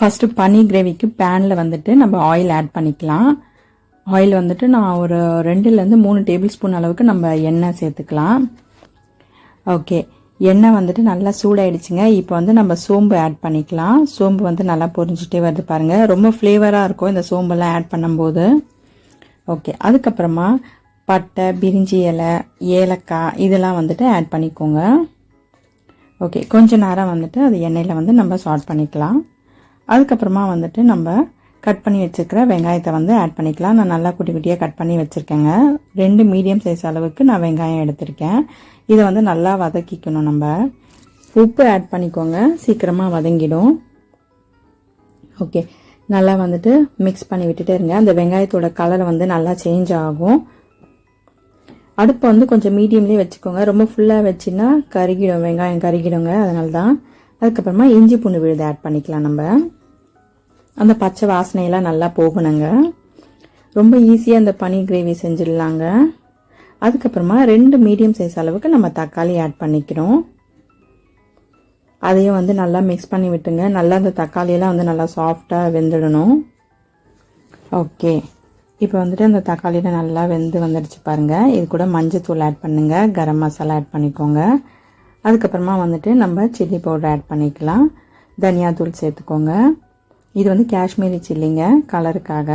First பன்னீர் கிரேவிக்கு பேனில் வந்துட்டு நம்ம ஆயில் ஆட் பண்ணிக்கலாம். ஆயில் வந்துட்டு நான் ஒரு 2லேருந்து 3 டேபிள் ஸ்பூன் அளவுக்கு நம்ம எண்ணெய் சேர்த்துக்கலாம். ஓகே, எண்ணெய் வந்துட்டு நல்லா சூடாயிடுச்சுங்க. இப்போ வந்து நம்ம சோம்பு ஆட் பண்ணிக்கலாம். சோம்பு வந்து நல்லா பொரிஞ்சிட்டே வருது பாருங்கள். ரொம்ப ஃப்ளேவராக இருக்கும் இந்த சோம்பெல்லாம் ஆட் பண்ணும்போது. ஓகே, அதுக்கப்புறமா பட்டை, பிரிஞ்சி இலை, ஏலக்காய் இதெல்லாம் வந்துட்டு ஆட் பண்ணிக்கோங்க. ஓகே, கொஞ்ச நேரம் வந்துட்டு அது எண்ணெயில் வந்து நம்ம சாட் பண்ணிக்கலாம். அதுக்கப்புறமா வந்துட்டு நம்ம கட் பண்ணி வச்சுருக்கிற வெங்காயத்தை வந்து ஆட் பண்ணிக்கலாம். நான் நல்லா குட்டி குட்டியாக கட் பண்ணி வச்சுருக்கேங்க. 2 மீடியம் சைஸ் அளவுக்கு நான் வெங்காயம் எடுத்திருக்கேன். இதை வந்து நல்லா வதக்கிக்கணும். நம்ம உப்பு ஆட் பண்ணிக்கோங்க, சீக்கிரமாக வதங்கிடும். ஓகே, நல்லா வந்துட்டு மிக்ஸ் பண்ணி விட்டுட்டே இருங்க. அந்த வெங்காயத்தோட கலர் வந்து நல்லா சேஞ்ச் ஆகும். அடுப்பை வந்து கொஞ்சம் மீடியம்லேயே வச்சுக்கோங்க. ரொம்ப ஃபுல்லாக வச்சுன்னா கருகிடும், வெங்காயம் கருகிடுங்க. அதனால தான். அதுக்கப்புறமா இஞ்சி பூண்டு விழுது ஆட் பண்ணிக்கலாம். நம்ம அந்த பச்சை வாசனையெல்லாம் நல்லா போகணுங்க. ரொம்ப ஈஸியாக அந்த பன்னீர் கிரேவி செஞ்சிடலாங்க. அதுக்கப்புறமா 2 மீடியம் சைஸ் அளவுக்கு நம்ம தக்காளி ஆட் பண்ணிக்கிறோம். அதையும் வந்து நல்லா மிக்ஸ் பண்ணி விட்டுங்க. நல்லா அந்த தக்காளியெல்லாம் வந்து நல்லா சாஃப்டாக வெந்துடணும். ஓகே, இப்போ வந்துட்டு அந்த தக்காளியில் நல்லா வெந்து வந்துடுச்சு பாருங்கள். இது கூட மஞ்சத்தூள் ஆட் பண்ணுங்க, கரம் மசாலா ஆட் பண்ணிக்கோங்க. அதுக்கப்புறமா வந்துட்டு நம்ம சில்லி பவுடர் ஆட் பண்ணிக்கலாம். தனியாத்தூள் சேர்த்துக்கோங்க. இது வந்து காஷ்மீரி சில்லிங்க, கலருக்காக.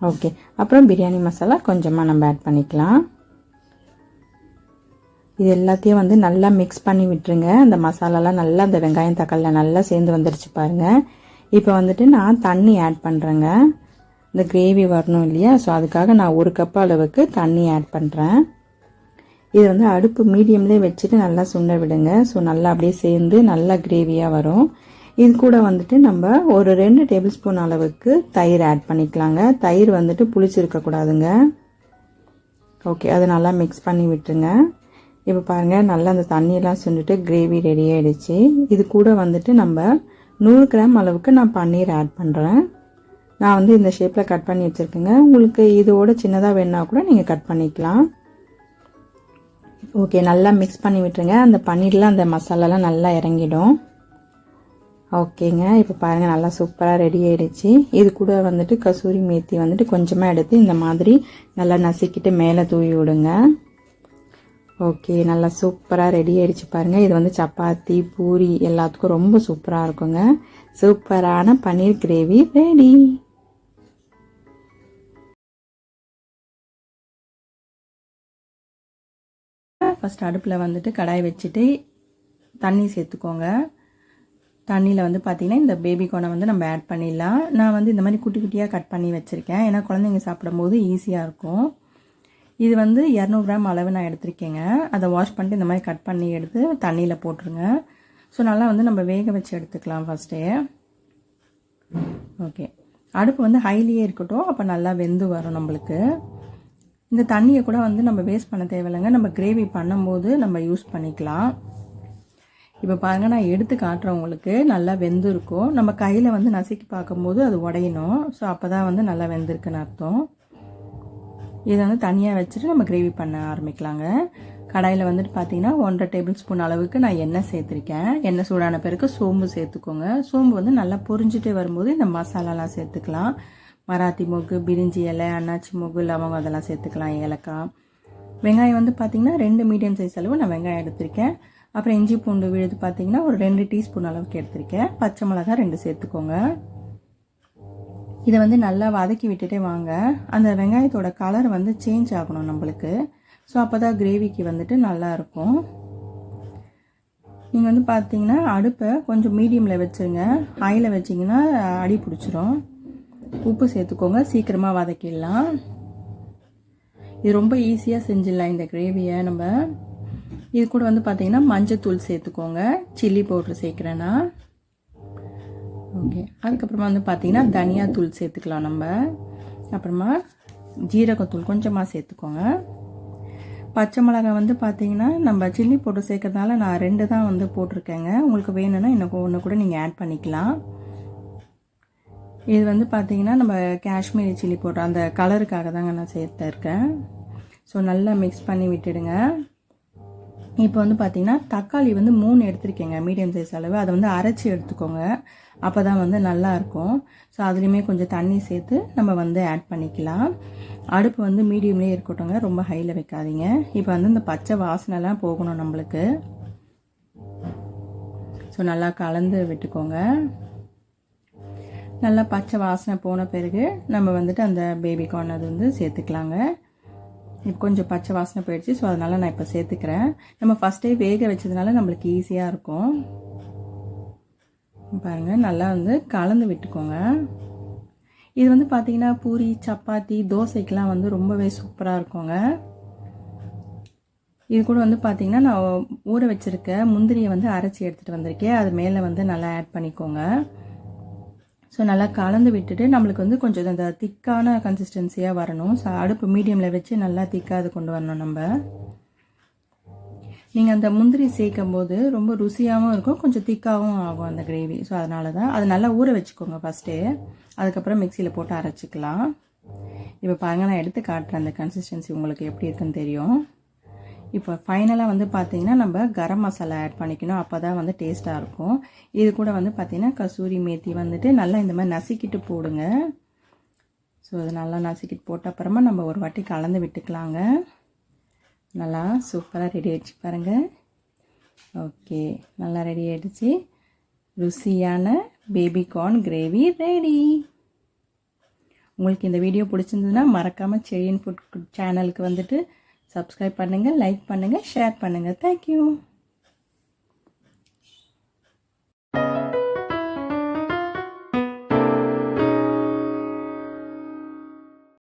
ஓகே, அப்புறம் பிரியாணி மசாலா கொஞ்சமாக நம்ம ஆட் பண்ணிக்கலாம். இது எல்லாத்தையும் வந்து நல்லா மிக்ஸ் பண்ணி விட்டுருங்க. அந்த மசாலாலாம் நல்லா அந்த வெங்காயம் தக்காளியில் நல்லா சேர்ந்து வந்துடுச்சு பாருங்கள். இப்போ வந்துட்டு நான் தண்ணி ஆட் பண்ணுறேங்க. இந்த கிரேவி வரணும் இல்லையா, ஸோ அதுக்காக நான் 1 கப் அளவுக்கு தண்ணி ஆட் பண்ணுறேன். இது வந்து அடுப்பு மீடியம்லேயே வச்சுட்டு நல்லா சுண்ட விடுங்க. ஸோ நல்லா அப்படியே சேர்ந்து நல்லா கிரேவியாக வரும். இது கூட வந்துட்டு நம்ம ஒரு 2 டேபிள் ஸ்பூன் அளவுக்கு தயிர் ஆட் பண்ணிக்கலாங்க. தயிர் வந்துட்டு புளிச்சிருக்கக்கூடாதுங்க. ஓகே, அதை நல்லா மிக்ஸ் பண்ணி விட்டுருங்க. இப்போ பாருங்கள், நல்லா அந்த தண்ணியெல்லாம் சுண்டிட்டு கிரேவி ரெடி ஆகிடுச்சு. இது கூட வந்துட்டு நம்ம 100 கிராம் அளவுக்கு நான் பன்னீர் ஆட் பண்ணுறேன். நான் வந்து இந்த ஷேப்பில் கட் பண்ணி வச்சுருக்கேங்க. உங்களுக்கு இதோட சின்னதாக வேணா கூட நீங்கள் கட் பண்ணிக்கலாம். ஓகே, நல்லா மிக்ஸ் பண்ணி விட்டுருங்க. அந்த பன்னீர்லாம் அந்த மசாலாலாம் நல்லா இறங்கிடும். ஓகேங்க, இப்போ பாருங்கள் நல்லா சூப்பராக ரெடி ஆகிடுச்சு. இது கூட வந்துட்டு கசூரி மேத்தி வந்துட்டு கொஞ்சமாக எடுத்து இந்த மாதிரி நல்லா நசுக்கிட்டு மேலே தூவி விடுங்க. ஓகே, நல்லா சூப்பராக ரெடி ஆகிடுச்சு பாருங்கள். இது வந்து சப்பாத்தி, பூரி எல்லாத்துக்கும் ரொம்ப சூப்பராக இருக்குங்க. சூப்பரான பன்னீர் கிரேவி ரெடி. ஃபஸ்ட் அடுப்பில் வந்துட்டு கடாய் வச்சுட்டு தண்ணி சேர்த்துக்கோங்க. தண்ணியில் வந்து பார்த்திங்கன்னா இந்த பேபி கார்னை வந்து நம்ம ஆட் பண்ணிடலாம். நான் வந்து இந்த மாதிரி குட்டி குட்டியாக கட் பண்ணி வச்சுருக்கேன். ஏன்னா குழந்தைங்க சாப்பிடும்போது ஈஸியாக இருக்கும். இது வந்து 200 கிராம் அளவு நான் எடுத்திருக்கேங்க. அதை வாஷ் பண்ணிட்டு இந்த மாதிரி கட் பண்ணி எடுத்து தண்ணியில் போட்டுருங்க. ஸோ நல்லா வந்து நம்ம வேக வச்சு எடுத்துக்கலாம் ஃபஸ்ட்டே. ஓகே, அடுப்பு வந்து ஹைலியே இருக்கட்டும், அப்போ நல்லா வெந்து வரும் நம்மளுக்கு. இந்த தண்ணியை கூட வந்து நம்ம வேஸ்ட் பண்ண தேவையில்லைங்க. நம்ம கிரேவி பண்ணும்போது நம்ம யூஸ் பண்ணிக்கலாம். இப்போ பாருங்கள், நான் எடுத்து காட்டுறேன் உங்களுக்கு. நல்லா வெந்து இருக்கும். நம்ம கையில் வந்து நசுக்கி பார்க்கும்போது அது உடையணும். ஸோ அப்போ தான் வந்து நல்லா வெந்திருக்குன்னு அர்த்தம். இதை வந்து தனியாக வச்சுட்டு நம்ம கிரேவி பண்ண ஆரம்பிக்கலாங்க. கடாயில் வந்துட்டு பார்த்தீங்கன்னா 1.5 டேபிள் ஸ்பூன் அளவுக்கு நான் எண்ணெய் சேர்த்துருக்கேன். எண்ணெய் சூடான பிறகு சோம்பு சேர்த்துக்கோங்க. சோம்பு வந்து நல்லா பொரிஞ்சிட்டே வரும்போது இந்த மசாலாலாம் சேர்த்துக்கலாம். மராத்தி மொகு, பிரிஞ்சி இலை, அன்னாச்சி மொகு, லவங்கம் அதெல்லாம் சேர்த்துக்கலாம், ஏலக்காய். வெங்காயம் வந்து பார்த்திங்கன்னா 2 மீடியம் சைஸ் அளவு நான் வெங்காயம் எடுத்திருக்கேன். அப்புறம் இஞ்சி பூண்டு விழுது பார்த்திங்கன்னா ஒரு 2 டீஸ்பூன் அளவுக்கு எடுத்திருக்கேன். பச்சை மிளகாய் 2 சேர்த்துக்கோங்க. இதை வந்து நல்லா வதக்கி விட்டுட்டே வாங்க. அந்த வெங்காயத்தோட கலர் வந்து சேஞ்ச் ஆகணும் நம்மளுக்கு. ஸோ அப்போ தான் கிரேவிக்கு வந்துட்டு நல்லாயிருக்கும். நீங்கள் வந்து பார்த்தீங்கன்னா அடுப்பை கொஞ்சம் மீடியமில் வச்சுருங்க. ஹையில் வச்சிங்கன்னா அடி பிடிச்சிரும். உப்பு சேர்த்துக்கோங்க, சீக்கிரமாக வதக்கிடலாம். இது ரொம்ப ஈஸியாக செஞ்சிடலாம் இந்த கிரேவியை நம்ம. இது கூட வந்து பார்த்தீங்கன்னா மஞ்சத்தூள் சேர்த்துக்கோங்க, சில்லி பவுட்ரு சேர்க்குறேன்னா. ஓகே, அதுக்கப்புறமா வந்து பார்த்தீங்கன்னா தனியாத்தூள் சேர்த்துக்கலாம் நம்ம. அப்புறமா ஜீரகத்தூள் கொஞ்சமாக சேர்த்துக்கோங்க. பச்சை மிளகாய் வந்து பார்த்தீங்கன்னா நம்ம சில்லி பவுடர் சேர்க்கறதுனால நான் 2 தான் வந்து போட்டிருக்கேங்க. உங்களுக்கு வேணும்னா இன்னும் ஒன்று கூட நீங்கள் ஆட் பண்ணிக்கலாம். இது வந்து பார்த்தீங்கன்னா நம்ம காஷ்மீரி சில்லி பவுடர் அந்த கலருக்காக தாங்க நான் சேர்த்துருக்கேன். ஸோ நல்லா மிக்ஸ் பண்ணி விட்டுடுங்க. இப்போ வந்து பார்த்தீங்கன்னா தக்காளி வந்து 3 எடுத்திருக்கேங்க, மீடியம் சைஸ் அளவு. அதை வந்து அரைச்சி எடுத்துக்கோங்க, அப்போ தான் வந்து நல்லாயிருக்கும். ஸோ அதுலேயுமே கொஞ்சம் தண்ணி சேர்த்து நம்ம வந்து ஆட் பண்ணிக்கலாம். அடுப்பு வந்து மீடியம்லேயே இருக்கட்டும்ங்க, ரொம்ப ஹையில் வைக்காதீங்க. இப்போ வந்து இந்த பச்சை வாசனைலாம் போகணும் நம்மளுக்கு. ஸோ நல்லா கலந்து விட்டுக்கோங்க. நல்லா பச்சை வாசனை போன பிறகு நம்ம வந்துட்டு அந்த பேபிகார்ன் அது வந்து சேர்த்துக்கலாங்க. இப்போ கொஞ்சம் பச்சை வாசனை போயிடுச்சு, ஸோ அதனால் நான் இப்போ சேர்த்துக்கிறேன். நம்ம ஃபஸ்ட்டே வேக வச்சதுனால நம்மளுக்கு ஈஸியாக இருக்கும். பாருங்கள், நல்லா வந்து கலந்து விட்டுக்கோங்க. இது வந்து பார்த்திங்கன்னா பூரி, சப்பாத்தி, தோசைக்கெலாம் வந்து ரொம்பவே சூப்பராக இருக்குங்க. இது கூட வந்து பார்த்திங்கன்னா நான் ஊற வச்சுருக்க முந்திரியை வந்து அரைச்சி எடுத்துகிட்டு வந்திருக்கேன், அது மேலே வந்து நல்லா ஆட் பண்ணிக்கோங்க. ஸோ நல்லா கலந்து விட்டுட்டு நம்மளுக்கு வந்து கொஞ்சம் அந்த திக்கான கன்சிஸ்டன்சியாக வரணும். ஸோ அடுப்பு மீடியமில் வச்சு நல்லா திக்காக அது கொண்டு வரணும். நீங்கள் அந்த முந்திரி சேர்க்கும் போது ரொம்ப ருசியாகவும் இருக்கும், கொஞ்சம் திக்காகவும் ஆகும் அந்த கிரேவி. ஸோ அதனால தான் அது நல்லா ஊற வச்சுக்கோங்க ஃபஸ்ட்டே, அதுக்கப்புறம் மிக்சியில் போட்டு அரைச்சிக்கலாம். இப்போ பாருங்கள், நான் எடுத்து காட்டுறேன் அந்த கன்சிஸ்டன்சி உங்களுக்கு எப்படி இருக்குன்னு தெரியும். இப்போ ஃபைனலாக வந்து பார்த்திங்கன்னா நம்ம கரம் மசாலா ஆட் பண்ணிக்கணும், அப்போ தான் வந்து டேஸ்ட்டாக இருக்கும். இது கூட வந்து பார்த்திங்கன்னா கசூரி மேத்தி வந்துட்டு நல்லா இந்த மாதிரி நசுக்கிட்டு போடுங்க. ஸோ அது நல்லா நசுக்கிட்டு போட்ட அப்புறமா நம்ம ஒரு வாட்டி கலந்து விட்டுக்கலாங்க. நல்லா சூப்பராக ரெடி ஆகிடுச்சு பாருங்கள். ஓகே, நல்லா ரெடி ஆகிடுச்சு. ருசியான பேபிகார்ன் கிரேவி ரெடி. உங்களுக்கு இந்த வீடியோ பிடிச்சிருந்ததுன்னா மறக்காமல் செழியன் ஃபுட் சேனலுக்கு வந்துட்டு சப்ஸ்கிரைப் பண்ணுங்கள், லைக் பண்ணுங்கள், ஷேர் பண்ணுங்கள். தேங்க்யூ.